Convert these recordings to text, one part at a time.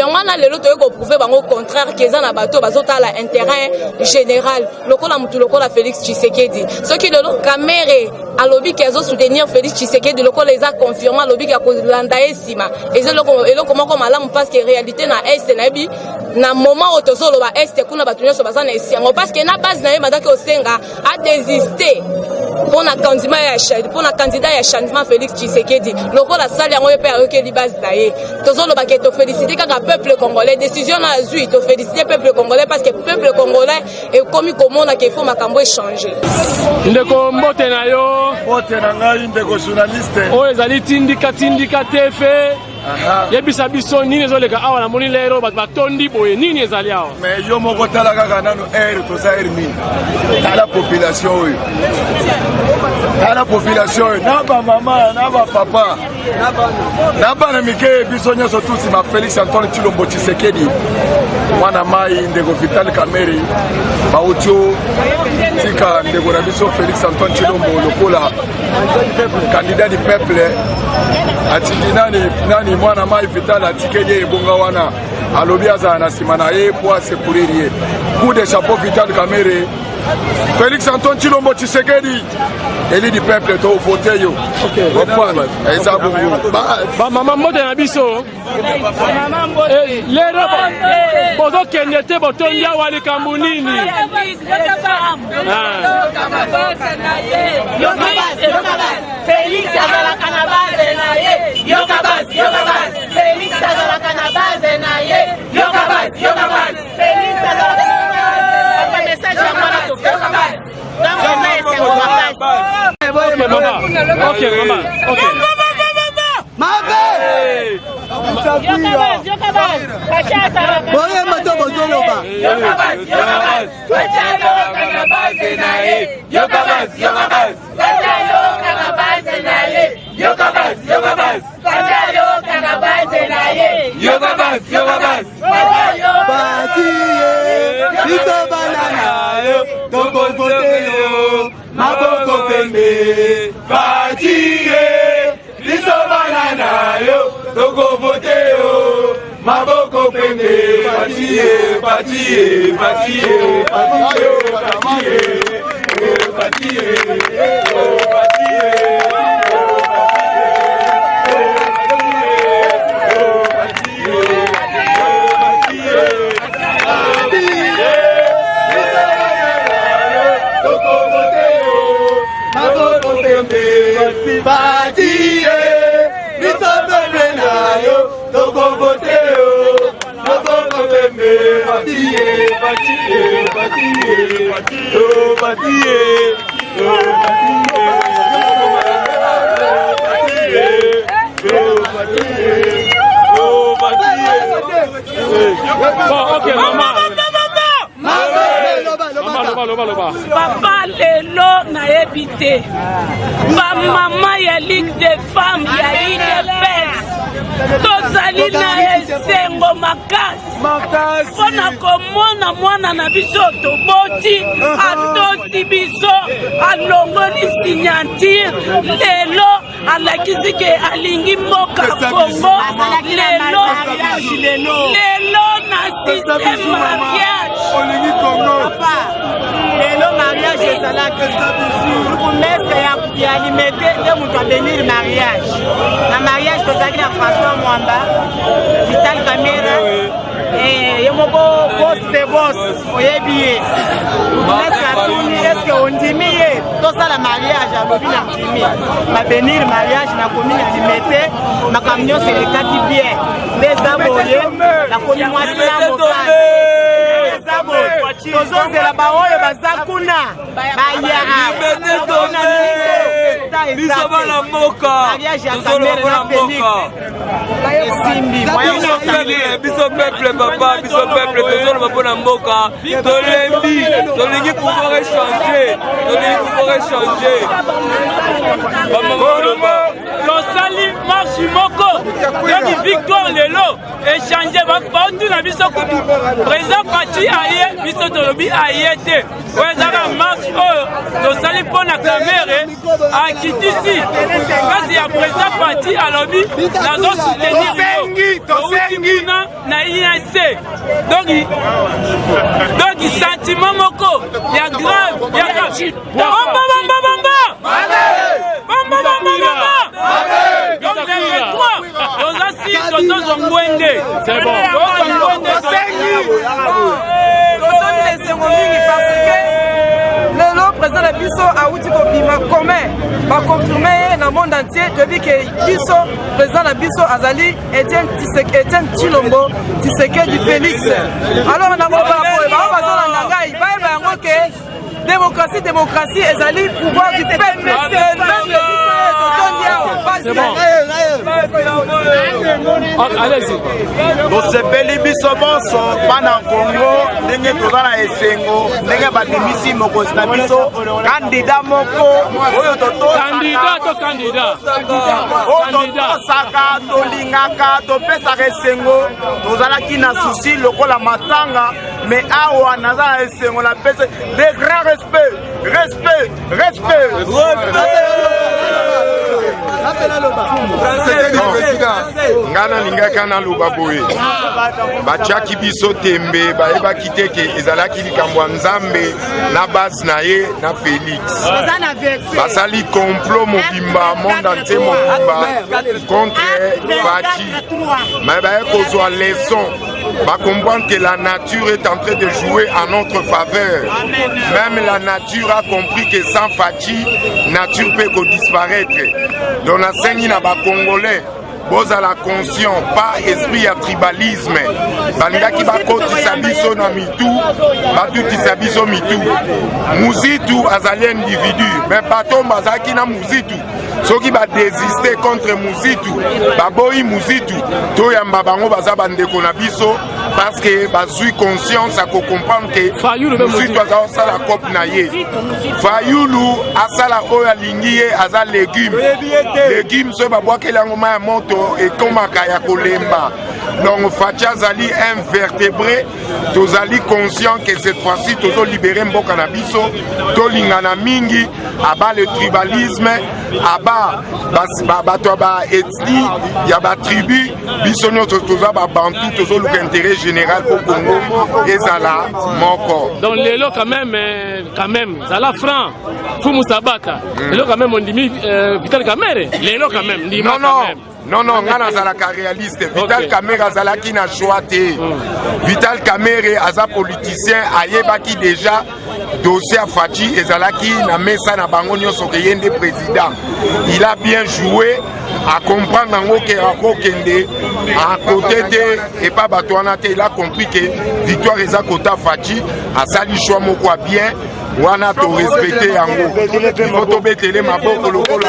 yangana lelo to ko prouver bango contraire que na bato bazota la intérêt général lokola mutu lokola Félix Tshisekedi ce qui lelo camere alobi kezo soutenir Félix Tshisekedi lokola les a confirmé alobi ka kolanda esima eloko moko malamu parce que réalité na est na bi na moment otozolo ba est kuna bato nyonso bazana esiango parce que na base na ye madaki osenga a désister pour na candidat ya changement Félix Tshisekedi lokola sali yango pe ayokeli base na ye tozolo ba ke to féliciter kaka peuple congolais décision na zui to féliciter peuple congolais parce que peuple congolais est comme komona ke faut makambo échanger ndeko mbote na yo mbote na ngai ndeko journaliste o ezali tindika tefe yebisa biso nini ezoleka awa na moni lero bato batondi boye nini ezali awa mais yo moko tala kaka nano air toza air nini tala population oyo na bamama na bapapa na bana mike biso nyonso tuti ma Félix Antoine Tshilombo Tshisekedi mwana mai ndeko Vital Kamerhe bautio tika ndeko na biso Félix Antoine Tshilombo lokola candidat du peuple atiki nani mwana mai Vital atikeli ebonga wana alobi aza na nsima na ye po asekurir ye coup de chapeau Vital Kamerhe Félix Antoine Tshilombo Tshisekedi élu du peuple to voter yo eza bongo ba mama mbote na biso lero bozo kendete botondia wali kambunini Félix azalaka na base na ye yoka base Félix azalaka na base na ye yoka base Félix azalaka na base message ya mwana to yoka base Maboko pembe, fatigué, biso banana yo, toko vote yo. Maboko pembe, fatigué, fatigué, fatigué, fatigué, fatigué, Fatigué, biso pembe na yo, toko vote yo. Maboko pembe, fatigué, fatigué, fatigué, fatigué, bon, ok, maman. Papa lelo na ebité. Ba maman ya Ligue des femmes ya IDPS. Tozali na esengo makasi. Pona komona mwana na biso toboti atosi biso alongoli signature lelo alakisi ke alingi mboka Kongo lelo na système mariage olingi Kongo lelo mariage ezalaki promesse ya limete nde moto abenir mariage na mariage tozalaki na François Mwamba Vital Kamerhe ye moko poste boss oyebi ye promesse atuni eske ondimi ye tosala mariage alobi na ndimi babenir mariage nakomi na limete makambo nyonso elekaki bien nde eza boye nakomi mwasi na mokanda tozozela baoyo baza kuna baya biso bana mboka mariage ya Kamerhe na Félix esimbi biso peuple papa biso peuple tozoloba mpona mboka tolembi tolingi pouvoir échanger bamama tosali marche moko yoki victoire lelo échange baotuna biso kutu président Faci aye biso tolobi aye te oyo ezaka marche oyo tosali mpo na Kamere akitisi kasi ya président Faci alobi nazosoutenir yo outi kuna na INC donc sentiment moko ya grave ya c'est bon. Le président de Bisso a outil commun va confirmer dans le monde entier depuis que Bisso, président de Bisso Azali, Etienne Tshilombo, Tshisekedi Félix. Alors on a démocratie, Azali, pouvoir du peuple. C'est bon. Allez-y. Bosepeli biso bonso bana Congo ndenge tozala esengo ndenge badimisi mokonzi na biso candidat moko oyo tosaka tolingaka topesaka esengo tozalaki na susi lokola matanga mais awa nazala esengo na pese de grand respect ngana lingaka na loba boye batiaki biso tembe bayebaki te ke ezalaki likambo ya Nzambe na base na ye na Félix basali complot mobimba monde entier mobimba contre Faci mais baye kozwa leçon comprendre que la nature est en train de jouer en notre faveur. Même la nature a compris que sans Faci, nature peut disparaître. Donc la scène n'a pas congolais. Boza la conscience, pas esprit à tribalisme. Banda qui va kotisa biso na mitu, batutisa biso mitu. Muzitu azali individu, mais bato bazaki na muzitu. Ceux qui va désister contre Muzitu, baboyi Muzitu, to yamba bango baza bandeko na biso parce que bazui conscience à comprendre que Muzitu aza sala cop na ye. Fayulu asala oya lingiye aza légume. Légume se babwake lango ma moto et komaka ya kolemba. Donc Faci azali invertébré, tozali conscient que cette fois-ci tozo libérer mboka na biso, to lingana mingi, aba le tribalisme, aba bato ba ethnie, ya ba tribu, biso nyoto toza ba bantu, tozo luka intérêt général pour Congo, ezala moko. Donc lelo quand même, zala franc, Fumu Sabata, lelo quand même on dit Vital Kamere, lelo quand même, non, ngana zalaka réaliste. Vital Kamere azalaki na choix te. Vital Kamere aza politicien ayebaki déjà dossier à Faci ezalaki na mesa na bango nyonso ke yende président. Il a bien joué à comprendre nango ke akokende à côté de et pas batouana te. Il a compris que victoire eza kota Faci asali choix moko bien wana to respecter yango. Il faut to betele maboko lokola.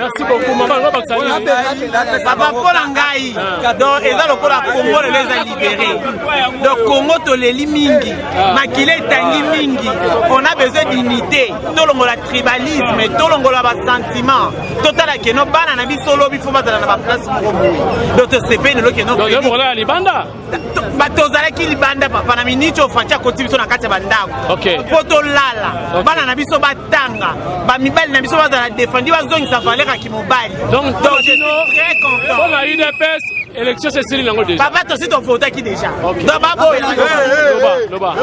Merci beaucoup, maman. Papa Paul Ngai, donc et dans le Congo les a libérés. Donc Congo to les mingi, makile tangi mingi. On a besoin d'unité. Tout le monde a tribalisme, tout le monde a sentiment. Total que no bana na biso lobi faut pas dans la place pour donc c'est pas le que no. Donc on a les banda. Batozala ki libanda papa na minito Faci akoti biso na kati bandako. OK. Poto lala. Bana na biso batanga. Ba mibali na biso bazala défendre bazongi sa valeur ki mobali. Donc je suis très content. On a eu des pèses, élection c'est Cyril Nango déjà. Papa toi aussi ton photo qui déjà. OK. Donc babo Loba.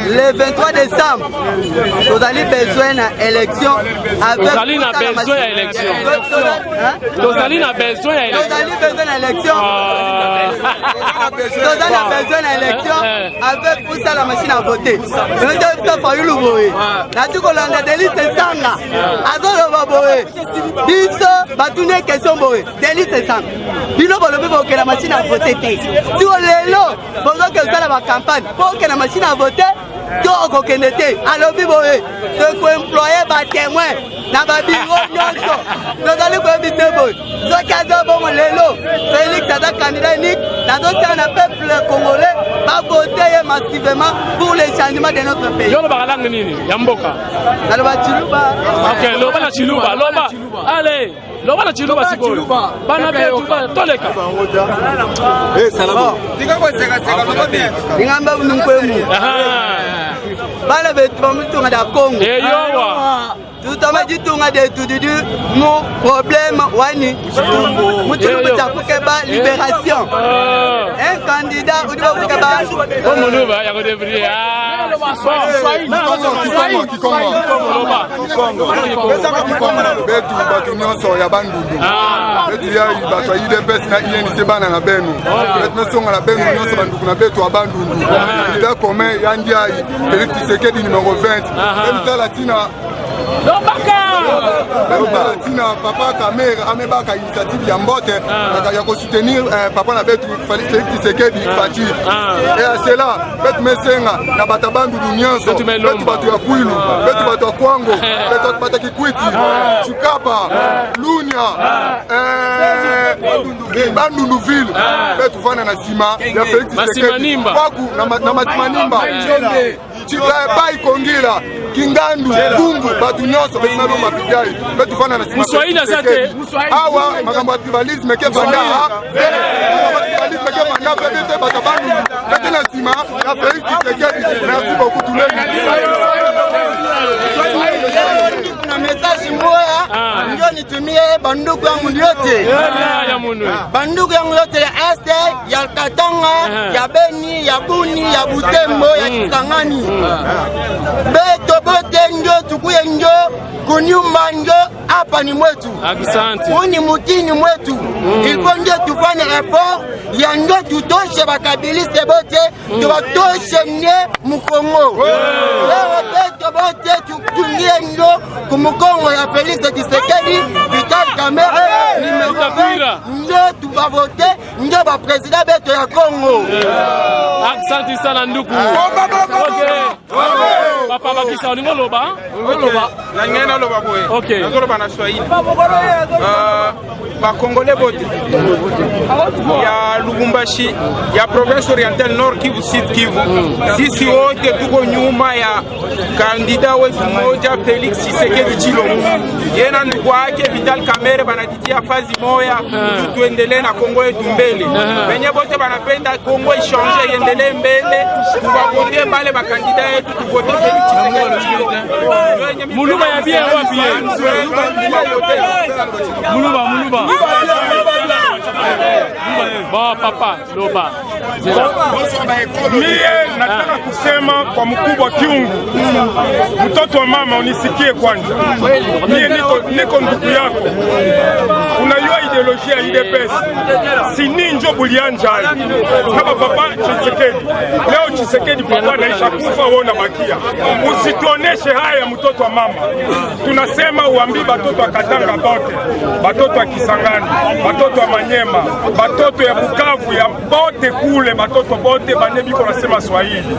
Le 23 décembre, vous allez besoin d'élection. Vous allez besoin d'élection. Vous allez besoin d'élection. Avec pour ça la machine à voter. Nous avons pas eu le vote. La tout qu'on a des listes sanga. Avant le baboé. Biso, batune question boé. Des listes sanga. Bino bolobi que la machine à voter. Si on est là, pendant que vous allez la campagne, pour que la machine à voter. to okokende te alobi boye tokoemploye batémoin na babiro nyonso tozali koyebisa boye soki aza bongo lelo Félix aza candidat unique nazosala na peuple congolais bavote ye massivement pour le changement de notre pays. Yo loba langue nini ya mboka? Naloba Chiluba. Ok, loba na Chiluba, loba. Allez, loba na Chiluba sikoyo. Bana betu toleka. Eh salama. Dika ko seka loba bien. Ngamba munkwemu. Bana betu bamutunga da Congo. Eyowa. Tutama jitunga de tududu mo problème wani. Mutunga takukeba libération. Un candidat ou doit keba. Oh muluba ya ko devrier. betu bato nyonso ya bandundu betu ya bato ya UDPS na INC bana na benu betu mesonga na benu nyonso banduku na betu ya bandundu candidat commun ya Ndiaye Félix Tshisekedi numéro 20 betu latina Tina papa Kamere amebaka initiative ya mbote ya kosoutenir papa na betu Félix Tshisekedi Fati et cela betu mesenga na batabandu nyonso betu batu ya Kwilu betu batu ya Kwango betu batu Kikwiti Chukapa Lunya Bandundu ville betu fana na sima ya Félix Tshisekedi kwaku na Matimanimba Bai Kongila Kingandu Kungu batu nyonso betu na lomba bidai betu fana na sima Mswahili asante awa makambo ya tribalisme ke banda tribalisme ke banda betu batabandu betu na sima ya Félix Tshisekedi. Merci beaucoup tout le na message moya ndio nitumie banduku yangu yote banduku yangu yote ya Este ya Katanga ya Beni ya Buni ya Butembo ya Kisangani beto bote ndio tukuye ndio kunyumba ndio hapa ni mwetu. Asante. Uni mutini mwetu. Ilikuwa ndio tufanye effort ya ndio tutoshe bakabiliste bote tuwatoshe mne Mkongo. Leo beto bote tukungie ndio kumukongo ya Félix Tshisekedi Vital Kamerhe nimekuwa ndio tubavote ndio ba president beto ya Kongo. Asante sana nduku. Papa bakisa olingo loba. Na ngena loba boye. Okay. Nazoloba na Swahili. Ba Congolais bote. Ya Lubumbashi, ya province orientale Nord Kivu, Sud Kivu. Sisi wote tuko nyuma ya kandida wetu mmoja Félix Tshisekedi Tshilombo. Yena ndugu wake Vital Kamerhe banatitia fazi moya tuendelee na Kongo yetu mbele. Benye bote banapenda Kongo ishange iendelee mbele. Tuwakote bale bakandida yetu tuvote Félix Tshisekedi. Muluba ya bien wapi Muluba Ba papa loba mie nataka kusema kwa mkubwa Kiungu, mtoto wa mama unisikie kwanza. Mie niko ndugu yako, unajua ideolojia ya UDPS si ninjo bulianja kama papa Tshisekedi. Leo Tshisekedi papa naisha kufa, wewe unabakia. Usituoneshe haya mtoto wa mama. Tunasema uambi batoto wa Katanga bote, batoto wa Kisangani, batoto wa Manyema, batoto ya Bukavu ya bote kule, batoto bote banebiko nasema Swahili.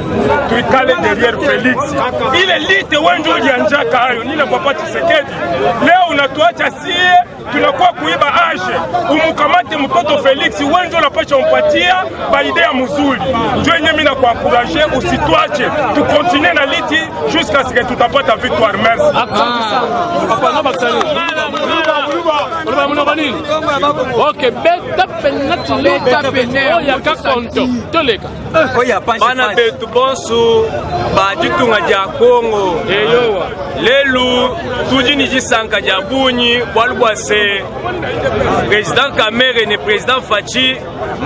Tuikale derrière Félix. Ile lite wenjo ulianjaka hayo nina papa Tshisekedi. Leo unatuacha sie tunakuwa kuiba age. Umukamate mtoto Félix wenjo unapasha umpatia ba idea mzuri. Ndio yenyewe mimi nakuencourager usitwache. Tu continue na liti jusqu'à ce que tutapata victoire. Merci. Papa no baksani. Muluba nini? Okay, beta penati leta pene. Oya kakonto. Toleka. Oya bana betu bonsu bajitunga ja Kongo. Eyowa. Lelu tujini jisanka ja bunyi walbwase. Président Kamerhe ne président Fachi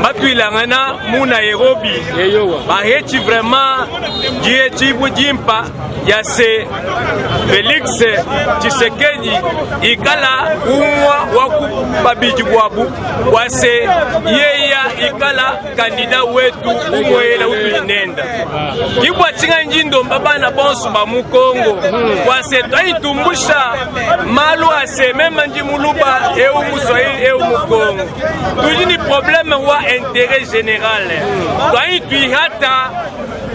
matuilangana mu Nairobi. Eyowa. Baheti vraiment die tibu jimpa ya se Félix Tshisekedi ikala umwa waku babiji bwabu wase yeya ikala kandida wetu umwela utuinenda kibwa tinga njindo mbabana bonsu ba mukongo wase twaitumbusha malu ase mema nji muluba eu muswahili eu mukongo tujini problème wa intérêt général twaituihata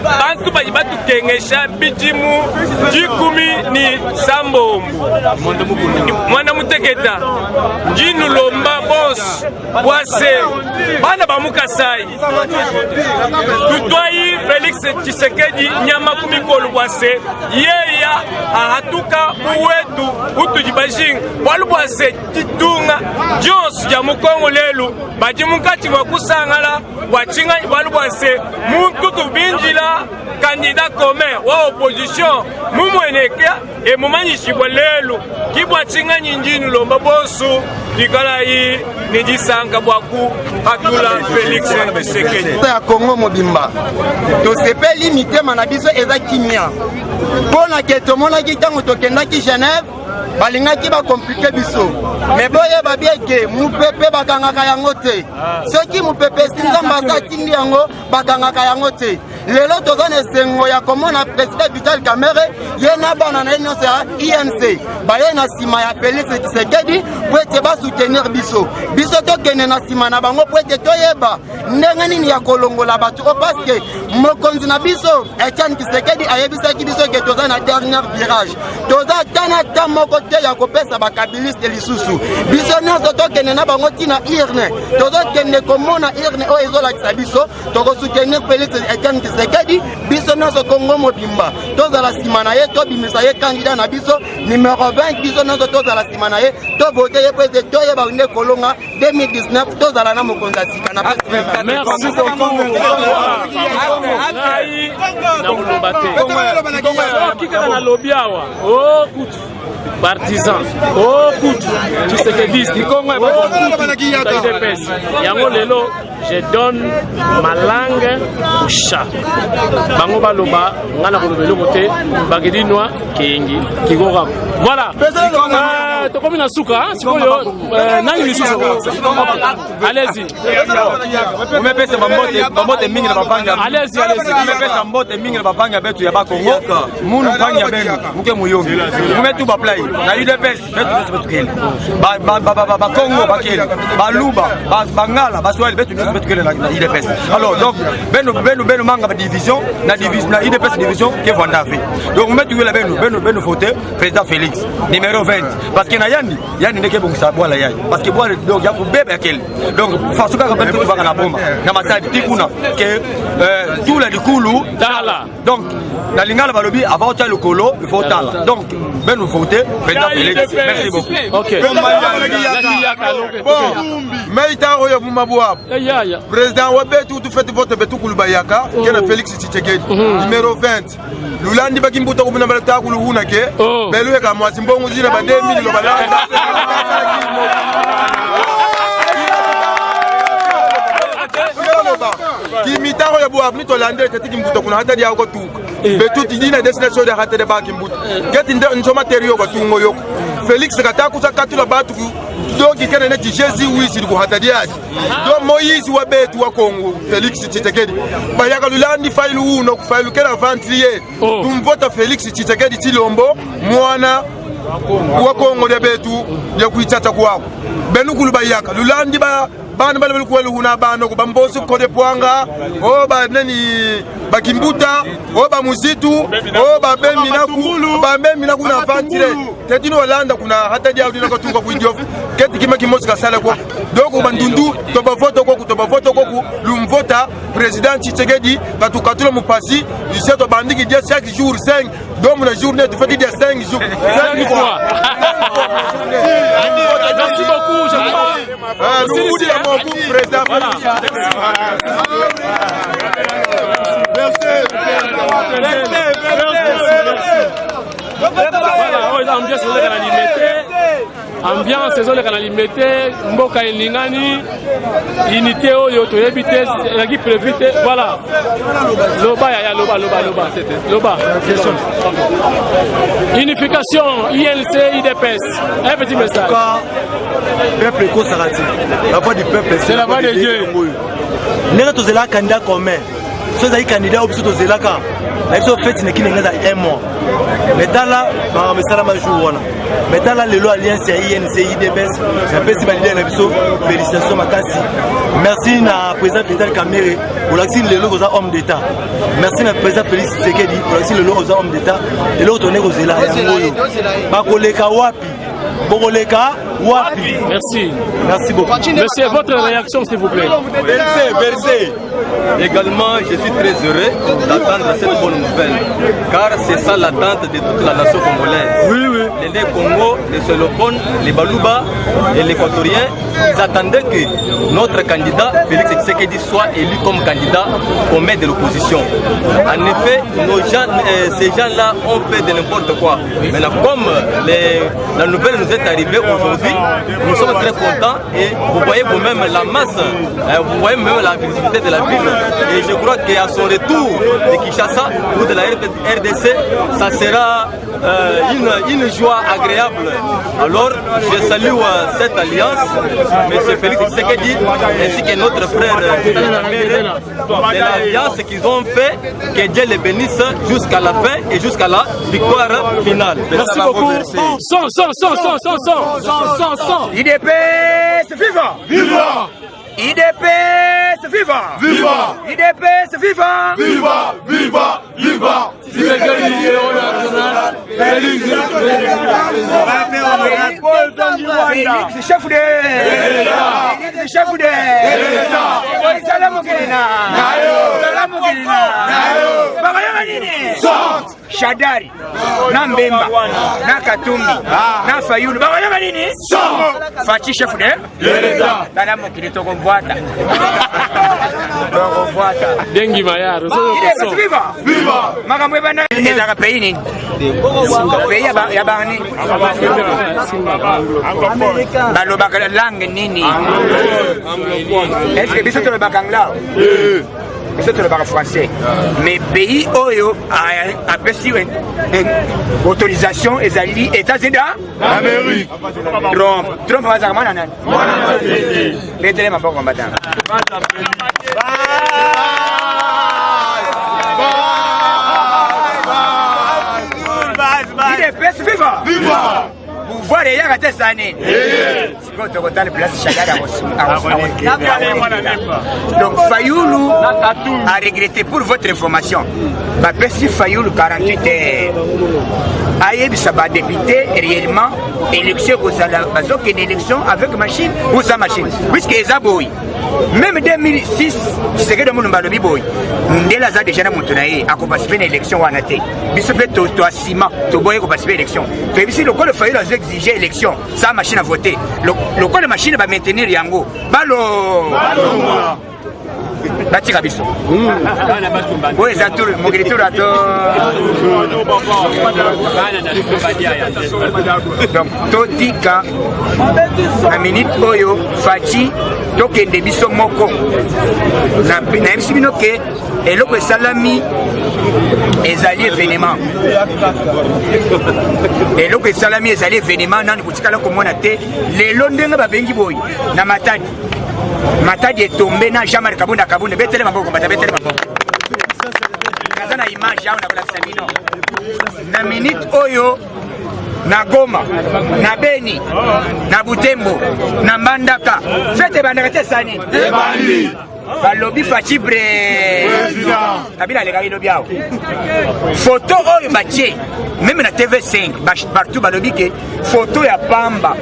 bantu bayi batukengesha bijimu jikumi ni sambombu mwana muteketa njinu lomba boss wase bana bamukasai tutwayi Felix Tshisekedi nyama kumikolo wase yeya ahatuka uwetu utujibajing walu wase titunga Jones ya mukongo lelu bajimukati wakusangala wachinga walu wase muntu tubinjila candidat commun wa opposition mumweneka e mumanyishibwa lelu kibwa chinga nyinjinu lomba bosu likala yi nijisanga bwaku atula Felix Tshisekedi ya Congo mobimba tosepeli mitema na biso eza kimia mpona ke tomonaki ntango tokendaki Genève balingaki bakomplike biso me boyeba bieke mupepe bakangaka yango te soki mupepe sinzamba asa atindi yango bakangaka yango te lelo toza na esengo ya komona président Vital Kamerhe ye na bana na ye nyonso ya INC baye na nsima ya Felix Tshisekedi po ete basoutenir biso tokende na nsima na bango po ete toyeba ndenge nini ya kolongola bato o paske mokonzi na biso Etienne Tshisekedi ayebisaki biso ke toza na dernier virage toza tana ta moko te ya kopesa bakabiliste lisusu biso nyonso tokende na bango ntina urne tozokende komona urne oyo ezolakisa biso tokosoutenir Felix Etienne Tshisekedi biso nyonso Congo mobimba tozala nsima na ye tobimisa ye candidat na biso numéro 20 biso nyonso tozala nsima na ye tovote ye po ete toyeba nde kolonga 2019 tozala na mokonzi ya sika na merci beaucoup kikaka na lobi awa o kutu partisan o kutu Tshisekedi yango lelo je donne ma langue au chat bango baloba ngana koloba eloko te bagedinois kengi kikoka voilà tokomi na suka sikoyo nani lisusu allez-y umepesa bambote mingi na babanga allez-y umepesa mbote mingi na babanga betu ya bakongo munu banga benu muke muyombi umetu ba play na UDPS betu kele ba Congo bakele baluba bangala baswali betu kele na UDPS alors donc benu manga ba division na UDPS division ke vandafi donc metu wela benu voter président Félix numéro 20 parce que na yani ndeke bongisa bwala yayi parce que bwala donc ya kubeba yakele donc fasuka ka betu banga na bomba na matadi tikuna que tout la likulu tala donc na lingala balobi avant le colo il faut tala donc nous voter président Félix merci beaucoup OK Meita oyo mumabwa président wabetu tu faites vote betu kulubayaka kena Félix Tshisekedi numéro 20 lulandi bakimbuta kubuna balata kuluhuna ke beluwe ka mwasi mbongo zina ba 2000 lo balanda kimitaro ya bwa mito lande tetiki mbuto kuna hata dia ko tuka betu tidina destination de hata de ba kimbuto geti ndo material ko tungo yoko Félix kataku sakatula batu doki kene neti Jésus wisi ko hata dia do Moïse wa betu wa Kongo Félix Tshisekedi bayaka lulandi failu uno failu kena ventilier tumvota Félix Tshisekedi Tshilombo mwana wa Kongo de betu ya kuitata kwako benukulu bayaka lulandi ba bana bale kwelu huna bano ko bambosi ko de poanga o ba nani bakimbuta o ba muzitu o ba bemina kuna vantile tetino walanda kuna hata dia udina ko tunga kuidio keti kima kimosi ka sala ko doko bandundu to ba voto ko lumvota président Tshisekedi katukatula mupasi iseto bandiki dia chaque jour 5 donc la journée de fait dia 5 jours 5 fois merci beaucoup je crois mon président ambiance ezoleka na limete mboka elingani unité oyo toyebi te elaki prévu te voilà loba ya loba unification INC IDPS un petit message peuple kosarati la voix du peuple c'est la voix de Dieu ndenge tozela candidat commun so ezali candidat oyo biso tozelaka na biso feti nekini ngeza 1 mois mais tala bamesala majour wana mais tala lelo alliance ya INC IDPS napesi balidere na biso félicitation makasi merci na président Vital Kamerhe olakisi lelo koza homme d'état merci na président Félix Tshisekedi olakisi lelo koza homme d'état lelo tone kozela yango oyo bakoleka wapi bokoleka wapi. Merci beaucoup. Monsieur, votre réaction s'il vous plaît. Merci. Également, je suis très heureux d'attendre cette bonne nouvelle, car c'est ça l'attente de toute la nation congolaise. Oui. Les Congo, les Solopon, les Balouba et les Équatoriens, ils attendaient que notre candidat, Félix Tshisekedi, soit élu comme candidat au maire de l'opposition. En effet, ces gens-là ont fait de n'importe quoi. Maintenant, comme la nouvelle nous est arrivée aujourd'hui, nous sommes très contents et vous voyez vous-même la masse, vous voyez même la visibilité de la ville. Et je crois qu'à son retour de Kinshasa ou de la RDC, ça sera une joie agréable. Alors, je salue cette alliance, M. Félix Tshisekedi, ainsi que notre frère de l'alliance qu'ils ont fait, que Dieu les bénisse jusqu'à la fin et jusqu'à la victoire finale. Merci beaucoup. Son. IDPS, viva! Viva! IDPS, viva! Viva! IDPS, viva! Viva! Viva! Viva! Félix, chef de Shadari, na Mbemba, na Katumbi, na Fayulu, bakayanga nini? Fachi chef de Dala mokili tokovuata. Dengi Mayaro, viva! Viva! Makambo ebana ezaka pays nini? Pays ya bani? Balobaka langue nini? Est-ce que biso tolobaka angla? Biso tolobaka français. Mais pays oyo apesi autorisation ezali États-Unis d'Amérique. Trump wazaka mwana nani? Betele maboko mbatanga. IDPS, viva! Viva! Pouvoir et yaka tesane. Siko tokotana place Chagada donc Fayoulou a regretté pour votre information. Bah Bessi Fayoulou 48 heures. Aïe Saba député réellement élection aux bazok une élection avec machine ou sans machine. Puisque Ezaboui même 2006 c'est que de mon balobi boy. Ndela za déjà na mutunaye a participer à l'élection wana te. Biso pe to asima to boye ko participer à l'élection. To bisi le code Fayoulou a exigé élection sans machine à voter. Le code machine va maintenir yango. Balo batika biso oyo eza mokili tolo ato donc totika na minute oyo faci tokende biso moko nayebisi bino ke eloko esalami ezali événement eloko esalami ezali événement nani kotikala komona te lelo ndenge babengi boyi na Matadi est tombé na Jean-Marc Kabunda betele maboko betele maboko kaza na image yao na kula samino na minute oyo na Goma na Beni na Butembo na Mbandaka fete bandaka te sani ebali balobi fachibre kabila lekaki lobi yao photo oyo batie même na TV5 partout balobi ke photo ya pamba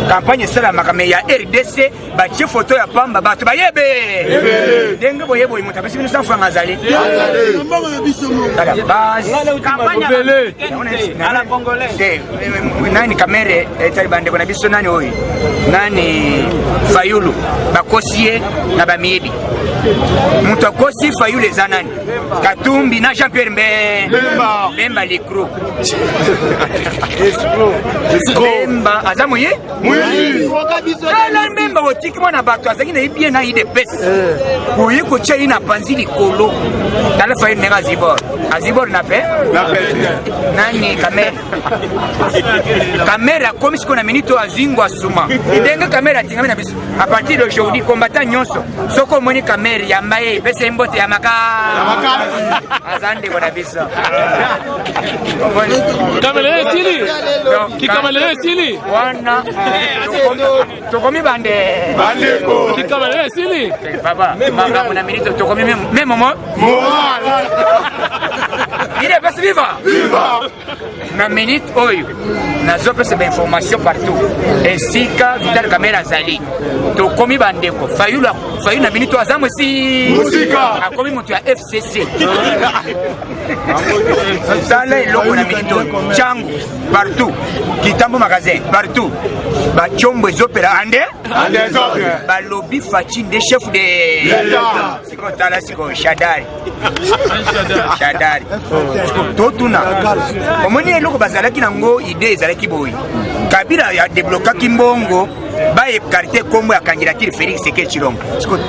campagne esalamaka me ya RDC batie photo ya pamba bato bayebe ndenge boyeboyi moto apesi bino 100 francs azali nani kamere etali bandeko na biso nani oyo nani Fayulu bakosi ye na bamiyebi mutu akosi Fayulu eza nani Katumbi na Jean-Pierre Mbemba Likro Mbemba aza moye Mbemba otiki mwana bato azaki na bien na IDPS. Oyi ko tshei na panzi likolo. Dala fa une Azibor. Azibor na pe? Na pe. Nani kamera. Kamera comme si qu'on a minito azingwa suma. Ndenge kamera tingami na biso. À partir d'aujourd'hui combattant nyonso. Soko moni kamera ya mbaye pese mbote ya maka. Azande kwa biso. Kamera sili. Ki kamera sili. Wana. Tokomi bande. Bandeko. Ki kamera sili. Baba, mama mona minito tokomi même moment. Moral. Il est passé viva. Viva. Na minute oyo. Nazo pesa information partout. Ainsi que Vital Kamera Zali. Tokomi bandeko. Fayula na minute azamu si. Musika. Akomi mutu ya FCC. Sala eloko na minute oyo. Changu partout. Kitambo magasin partout. Ba chombo ezopera ande. Ande ezopera. Ba lobby fachi de chef de l'État. Siko tala siko Shadari. Shadari. Totuna. Omoni eloko bazalaki nango idée ezalaki boyi. Kabila ya débloquer Kimbongo ba écarter kombo ya candidature Félix Tshisekedi Tshilombo.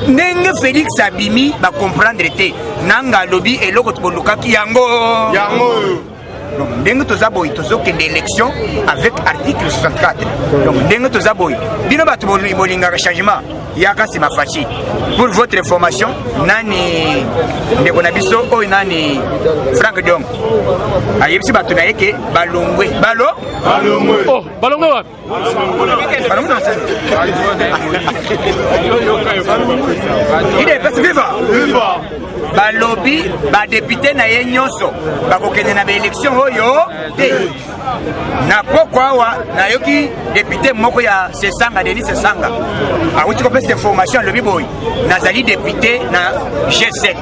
Ndenge Félix abimi ba comprendre te nanga lobby eloko tbolukaki yango. Donc ndenge tozaboyi tozokende élection avec article 64. Donc ndenge tozaboyi bino bato bolingaka changement yaka c'est ma fachi. Pour votre information nani ndeko na biso oyo nani Frank Dong ayebisi bato na yeke balongwe balongwe oh balongwe wapi balongwe na sasa il est passé viva balobi ba député na ye nyonso bakokende na ba élection oyo te na poko awa nayoki député moko ya Sesanga Denis Sesanga awuti ko pesa information lobi boy nazali député na G7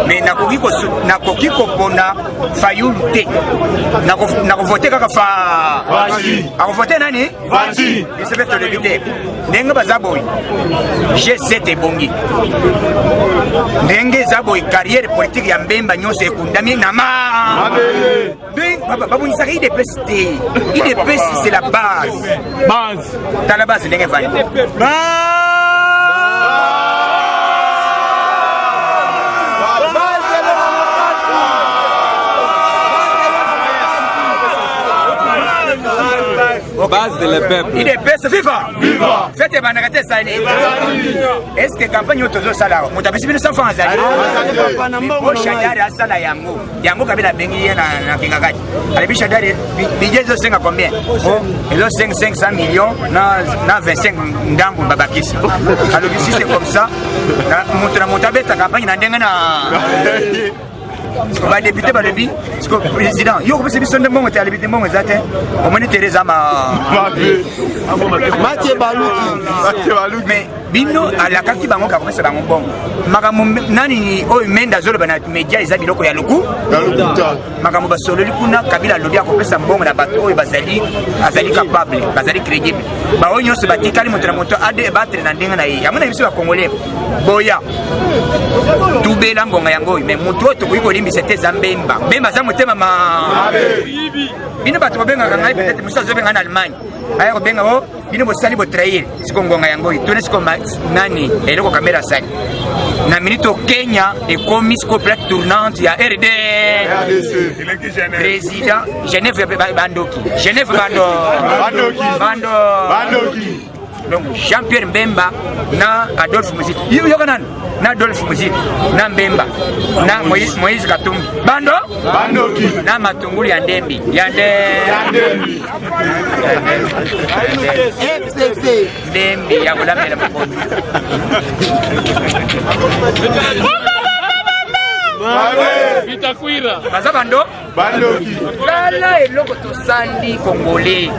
mais nakoki kopona Fayulu te nakovote kaka fa akovote nani Vaji isebete député ndenge bazaboy G7 ebongi ndenge zaboy carrière politique ya Mbemba nyonso ekundami na ma babunisaka IDPS te IDPS c'est la base dans la base ndenge vani base de le peuple. Il est best viva. Viva. Faites banagate sali. Est-ce que campagne otozo sala? Mutabisi bino sans francs azali. Bo Shadari asala yango. Yango kabila bengi ye na kingakati. Alibi Shadari budget zo 5 combien? Oh, ils ont 500 millions na 25 ndangu babakisi. Alors ici c'est comme ça. Na mutabeta campagne na ndenga na va député par le bi, président. Yo ko biso ndemo mo tali bitembo mo zate. O moni Teresa ma Mathieu Baluki. Mais bino ala kaki bango ka komesa bango bongo. Makambo nani o menda zolo bana media eza biloko ya luku. Makambo basolo likuna kabila lobi akopesa mbongo na bato oyo azali capable, bazali crédible. Ba onyo se batikali moto na moto ade battre na ndenga na ye. Amona biso ba congolais. Boya. Tubela ngonga yango mais moto to ko limbi c'était Zambemba. Mbemba za motema ma bino bato benga ngai peut-être musa zo benga na Allemagne. Aya ko benga o bino bosali bo trahir siko ngonga yango itone siko nani eloko kamera sali. Na minute Kenya ekomi siko plaque tournante ya RD. Président Genève Bandoki. Donc Jean-Pierre Mbemba na Adolphe Muziki. Yokanan na Adolphe Muziki na Mbemba na Moïse Katumbi. Bandoki na Matungulu ya Ndembi. FCC Ndembi ya kulamela makoto. Vitakwira baza bandoki lala eloko tosali congolais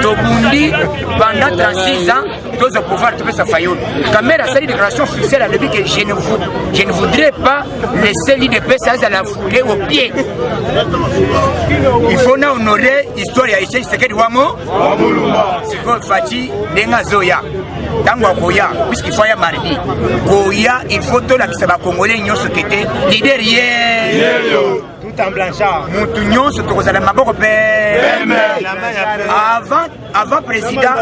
tobundi pendant 36 ans toza pouvoir topesa Fayulu Kamera sali déclaration officielle à lui que je ne voudrais pas laisser l'IDPS à la foulée au pied. Il faut na honorer l'histoire ya Tshisekedi wamo siko fachi denga zoya tango koya puisqu'il faut ya mardi koya il faut to la kisaba congolais nyonso kete leader hier tout en blanchard mutu nyonso tokozala maboko pembe avant président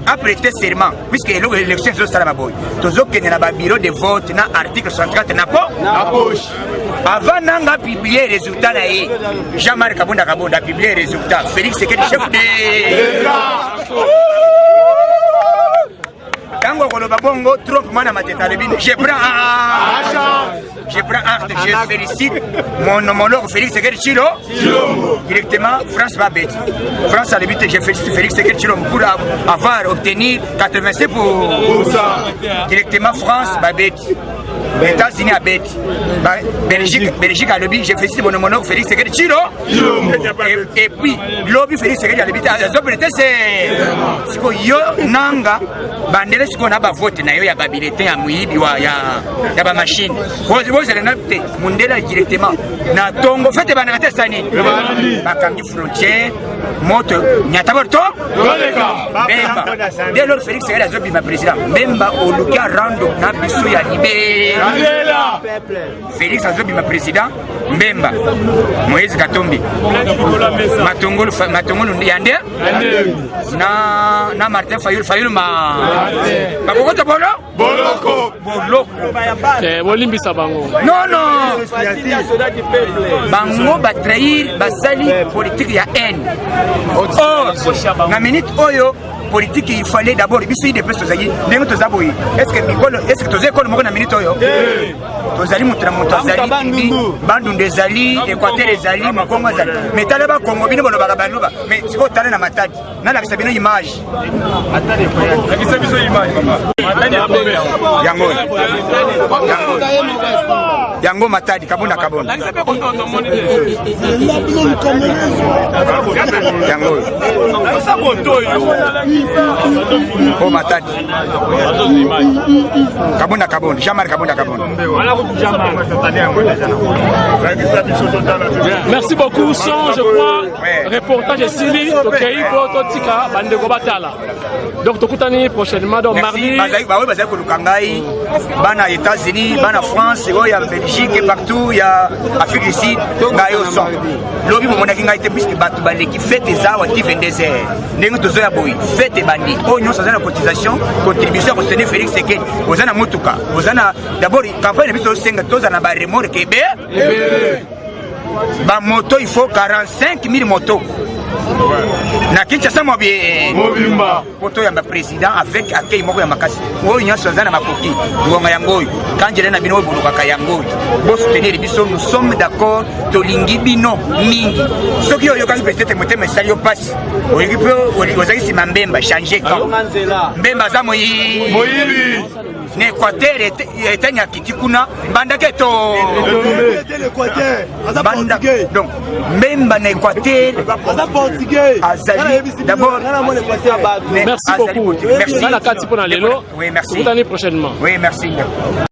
a prêté serment puisque l'élection ezosala maboye tozokende na babiro de vote na article 64 na poche avant nanga publier résultat na ye Jean-Marc Kabunda publier résultat Félix Sekedi chef de Tango koloba bongo Trump mwana mateta lebine je prends acte, je félicite mon homologue Félix Sekedi Tshilombo directement France va bête France a l'habitude, je félicite Félix Sekedi Tshilombo pour avoir obtenu 87% directement France va bête États-Unis à bête Belgique à lobby, je félicite mon homologue Félix Sekedi Tshilombo et puis lobby Félix Sekedi à l'habitude c'est yo nanga bandele siko na ba vote na yo ya ba bulletin ya muibi wa ya ba machine bozela na te mundela directement na tongo fete bana te sani bakangi frontière moto nyataborto bemba dès lors Félix Sekedi azobi ma président bemba oluka rando na biso ya libé Félix azobi ma président Mbemba Moïse Katombi Matongolo Ndiande na Martin Fayulu Bakokota Boloko Bolimbisa bango non bango batrahir basali politique ya haine na minute oyo politique il fallait d'abord biso de peso zayi ndenge tozaboyi est-ce que tozekolo moko na minute oyo tozali mutra zali bandu ndezali Équateur ezali makongo ezali mais tala ba Congo bino bono bakabaluba mais siko tala na matadi na la kisabino image lakisa biso image yango matadi kabunda yango oh matadi kabunda Jean-Marc Kabunda merci beaucoup son je crois reportage esili tokei po totika bandeko batala donc tokutani prochainement donc mardi bazali koluka ngai bana États-Unis bana France oya Belgique partout ya Afrique du Sud ngai au son lobi momonaki ngai te puisque bato baleki fête ezawa ti 22h ndenge tozoya boyi fête bandi oyo nyonso aza na cotisation contribution ya kostenir Félix Sekedi oza na motuka oza na d'abord campagne na biso osenga toza na baremorke ebe bamoto il faut 45 000 motos na Kinshasa mobimba poto ya président avec accueil moko ya makasi oyo nyonso aza na makoki ngonga yango oyo kanjele na bino bolukaka yango bo soutenir biso nous sommes d'accord tolingi bino mingi soki oyo kangi peut-être motema esali yo pasi olingi pe ozaki sima Mbemba changer camp Mbemba za moyibi ne Équateur etanya kitikuna bandake to donc Mbemba na Équateur d'abord merci beaucoup merci. Oui, merci. Prochainement. Oui, merci.